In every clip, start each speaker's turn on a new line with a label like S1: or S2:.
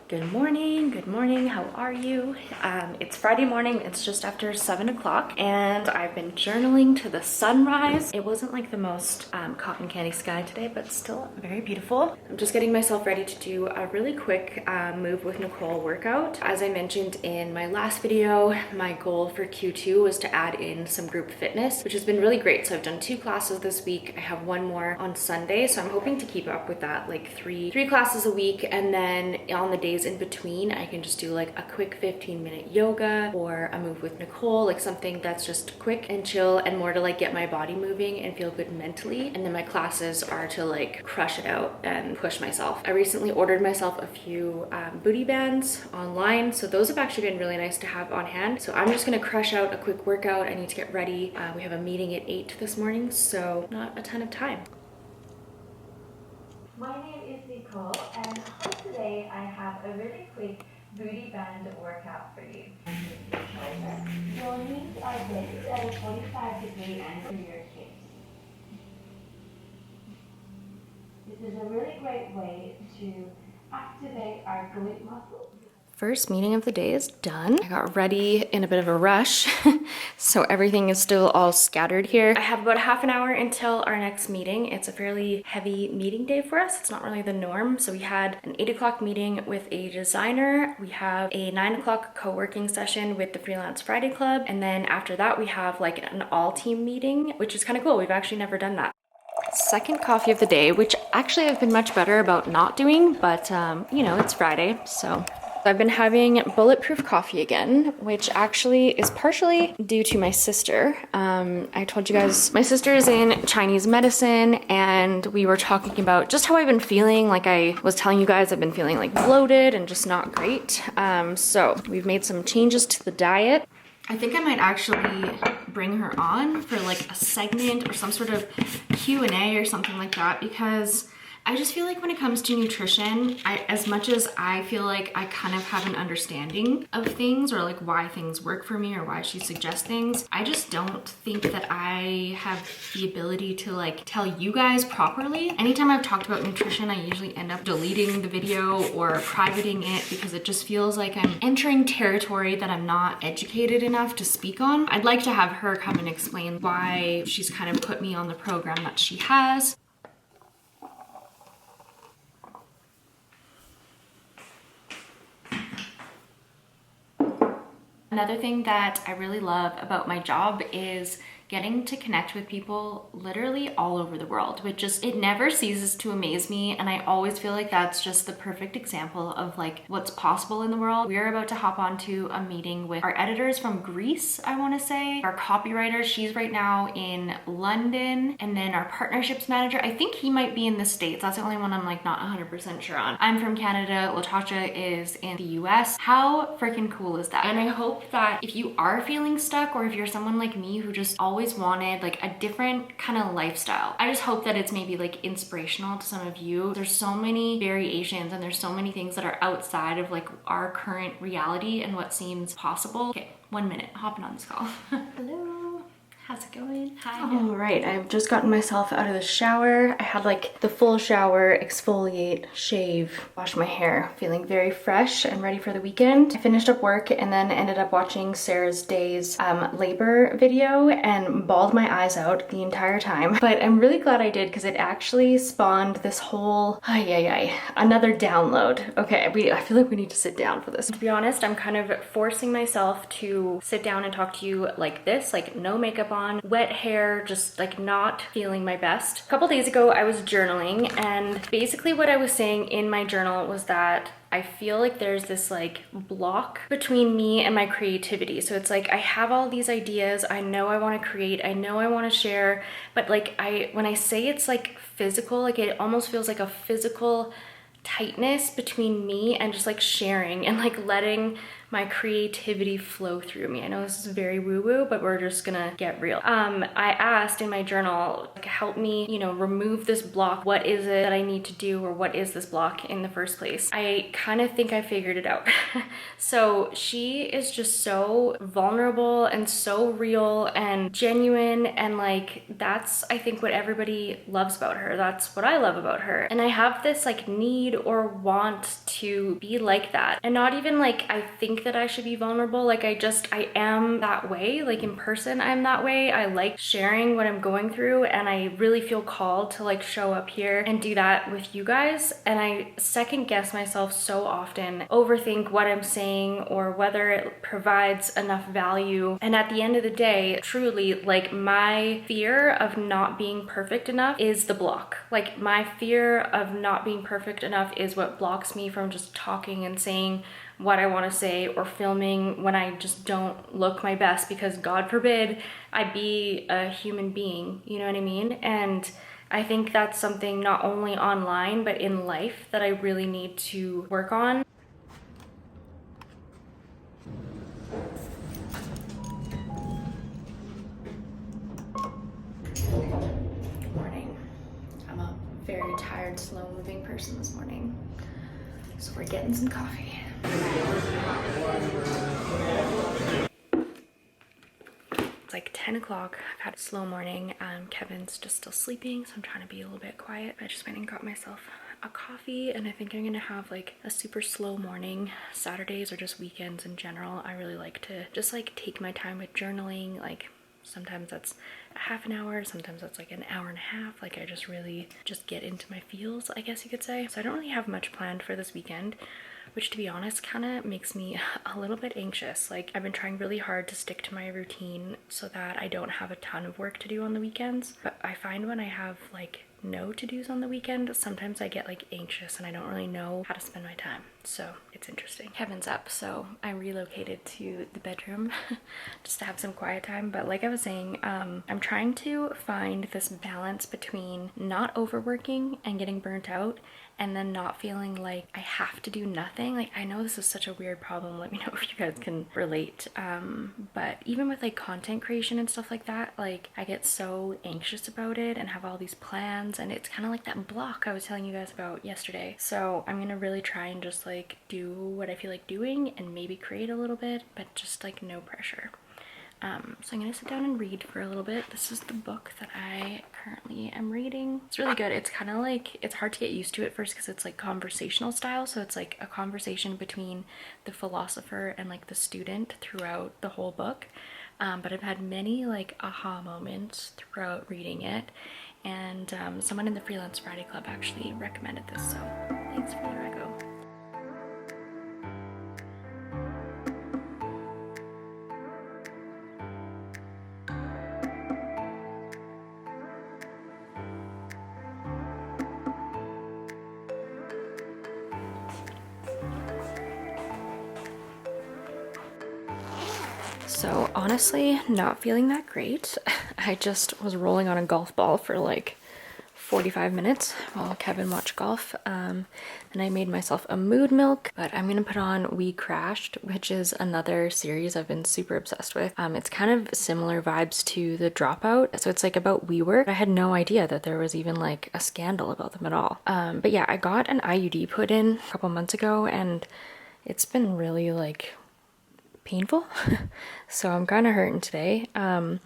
S1: Good morning, how are you? It's Friday morning, it's just after 7 o'clock, and I've been journaling to the sunrise. It wasn't like the most cotton candy sky today, but still very beautiful. I'm just getting myself ready to do a really quick Move with Nicole workout. As I mentioned in my last video, my goal for Q2 was to add in some group fitness, which has been really great. So I've done 2 classes this week. I have 1 more on Sunday, so I'm hoping to keep up with that, like three classes a week, and then on the days in between I can just do like a quick 15-minute yoga or a Move with Nicole, like something that's just quick and chill and more to like get my body moving and feel good mentally. And then my classes are to like crush it out and push myself. I recently ordered myself a few booty bands online, so those have actually been really nice to have on hand. So I'm just gonna crush out a quick workout. I need to get ready. We have a meeting at 8 this morning, so not a ton of time.
S2: My name is Nicole, and for today I have a really quick booty band workout for you. Your knees are bent at a 45-degree angle to your hips. This is a really great way to activate our glute muscles.
S1: First meeting of the day is done. I got ready in a bit of a rush, so everything is still all scattered here. I have about half an hour until our next meeting. It's a fairly heavy meeting day for us. It's not really the norm. So we had an 8 o'clock meeting with a designer. We have a 9 o'clock co-working session with the Freelance Friday Club. And then after that, we have like an all-team meeting, which is kind of cool. We've actually never done that. Second coffee of the day, which actually I've been much better about not doing, but you know, it's Friday, so. I've been having bulletproof coffee again, which actually is partially due to my sister. I told you guys my sister is in Chinese medicine, and we were talking about just how I've been feeling. Like I was telling you guys, I've been feeling like bloated and just not great. So we've made some changes to the diet. I think I might actually bring her on for like a segment or some sort of Q&A or something like that, because I just feel like when it comes to nutrition, as much as I feel like I kind of have an understanding of things or like why things work for me or why she suggests things, I just don't think that I have the ability to like tell you guys properly. Anytime I've talked about nutrition, I usually end up deleting the video or privating it because it just feels like I'm entering territory that I'm not educated enough to speak on. I'd like to have her come and explain why she's kind of put me on the program that she has. Another thing that I really love about my job is getting to connect with people literally all over the world, which just, it never ceases to amaze me. And I always feel like that's just the perfect example of like what's possible in the world. We are about to hop onto a meeting with our editors from Greece, I want to say. Our copywriter, she's right now in London. And then our partnerships manager, I think he might be in the States. That's the only one I'm like not 100% sure on. I'm from Canada, Latasha is in the US. How freaking cool is that? And I hope that if you are feeling stuck, or if you're someone like me who just always wanted like a different kind of lifestyle, I just hope that it's maybe like inspirational to some of you. There's so many variations and there's so many things that are outside of like our current reality and what seems possible. Okay, 1 minute, hopping on this call. Hello. How's it going? Hi. All right, I've just gotten myself out of the shower. I had like the full shower, exfoliate, shave, wash my hair, feeling very fresh and ready for the weekend. I finished up work and then ended up watching Sarah's Day's labor video and bawled my eyes out the entire time. But I'm really glad I did because it actually spawned this whole, another download. Okay, I feel like we need to sit down for this. To be honest, I'm kind of forcing myself to sit down and talk to you like this, like no makeup on, wet hair, just like not feeling my best. A couple days ago, I was journaling, and basically what I was saying in my journal was that I feel like there's this like block between me and my creativity. So it's like I have all these ideas, I know I want to create, I know I want to share, but like when I say it's like physical, like it almost feels like a physical tightness between me and just like sharing and like letting my creativity flow through me. I know this is very woo-woo, but we're just gonna get real. I asked in my journal, like, help me, you know, remove this block. What is it that I need to do, or what is this block in the first place? I kind of think I figured it out. So she is just so vulnerable and so real and genuine, and like that's, I think, what everybody loves about her. That's what I love about her. And I have this like need or want to be like that, and not even like I think that I should be vulnerable. Like I am that way. Like in person I'm that way. I like sharing what I'm going through, and I really feel called to like show up here and do that with you guys. And I second guess myself so often, overthink what I'm saying or whether it provides enough value. And at the end of the day, truly, like my fear of not being perfect enough is the block. Like my fear of not being perfect enough is what blocks me from just talking and saying what I want to say, or filming when I just don't look my best, because God forbid I be a human being, you know what I mean? And I think that's something not only online but in life that I really need to work on. Good morning. I'm a very tired, slow moving person this morning, so we're getting some coffee. It's like 10 o'clock. I've had a slow morning. Kevin's just still sleeping, so I'm trying to be a little bit quiet. I just went and got myself a coffee, and I think I'm gonna have like a super slow morning. Saturdays or just weekends in general, I really like to just like take my time with journaling. Like sometimes that's a half an hour, sometimes that's like an hour and a half. Like I just really just get into my feels, I guess you could say. So I don't really have much planned for this weekend, which to be honest kind of makes me a little bit anxious. Like I've been trying really hard to stick to my routine so that I don't have a ton of work to do on the weekends, but I find when I have like no to-dos on the weekend, sometimes I get like anxious and I don't really know how to spend my time. So it's interesting. Kevin's up, so I relocated to the bedroom just to have some quiet time. But like I was saying, I'm trying to find this balance between not overworking and getting burnt out, and then not feeling like I have to do nothing. Like I know this is such a weird problem, let me know if you guys can relate, but even with like content creation and stuff like that, like I get so anxious about it and have all these plans, and it's kind of like that block I was telling you guys about yesterday. So I'm gonna really try and just like do what I feel like doing and maybe create a little bit, but just like no pressure. So I'm gonna sit down and read for a little bit. This is the book that I currently am reading. It's really good. It's kind of like, it's hard to get used to at first because it's like conversational style. So it's like a conversation between the philosopher and like the student throughout the whole book. But I've had many like aha moments throughout reading it. And someone in the Freelance Friday Club actually recommended this. So thanks for the rego. So honestly, not feeling that great. I just was rolling on a golf ball for like 45 minutes while Kevin watched golf. And I made myself a mood milk, but I'm gonna put on We Crashed, which is another series I've been super obsessed with. It's kind of similar vibes to The Dropout. So it's like about WeWork. I had no idea that there was even like a scandal about them at all. But yeah, I got an IUD put in a couple months ago, and it's been really like painful. So I'm kind of hurting today. I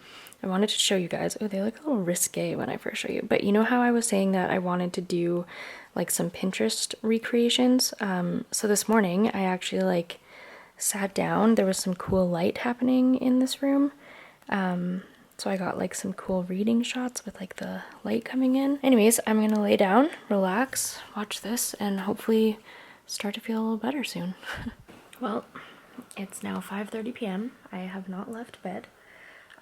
S1: wanted to show you guys. Oh, they look a little risque when I first show you, but you know how I was saying that I wanted to do like some Pinterest recreations? So this morning I actually like sat down. There was some cool light happening in this room. So I got like some cool reading shots with like the light coming in. Anyways, I'm gonna lay down, relax, watch this, and hopefully start to feel a little better soon. Well, it's now 5:30 p.m. I have not left bed.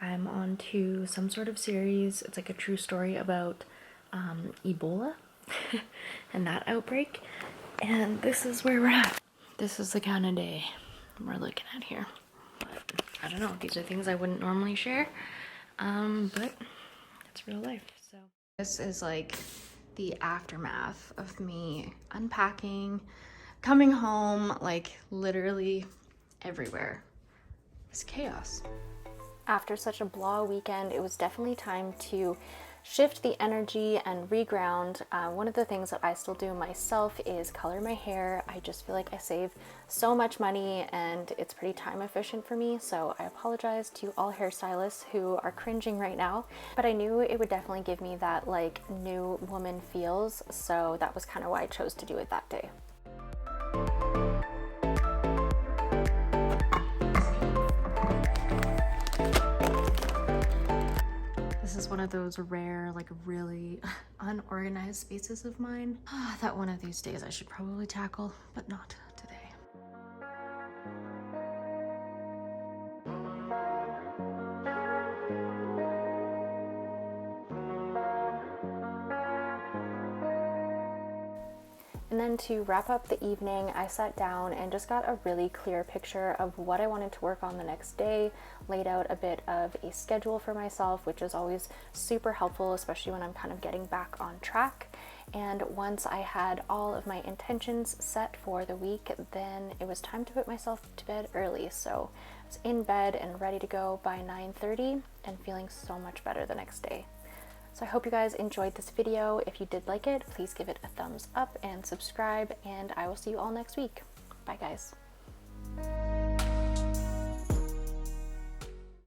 S1: I'm on to some sort of series. It's like a true story about Ebola and that outbreak. And this is where we're at. This is the kind of day we're looking at here. But I don't know, these are things I wouldn't normally share, but it's real life. So this is like the aftermath of me unpacking, coming home, like literally everywhere is chaos.
S3: After such a blah weekend, it was definitely time to shift the energy and reground. One of the things that I still do myself is color my hair. I just feel like I save so much money and it's pretty time efficient for me, so I apologize to all hairstylists who are cringing right now, but I knew it would definitely give me that like new woman feels, so that was kind of why I chose to do it that day.
S1: This is one of those rare, like really unorganized spaces of mine that one of these days I should probably tackle, but not today.
S3: And then to wrap up the evening, I sat down and just got a really clear picture of what I wanted to work on the next day, laid out a bit of a schedule for myself, which is always super helpful, especially when I'm kind of getting back on track. And once I had all of my intentions set for the week, then it was time to put myself to bed early. So I was in bed and ready to go by 9:30 and feeling so much better the next day. So I hope you guys enjoyed this video. If you did like it, please give it a thumbs up and subscribe, and I will see you all next week. Bye guys.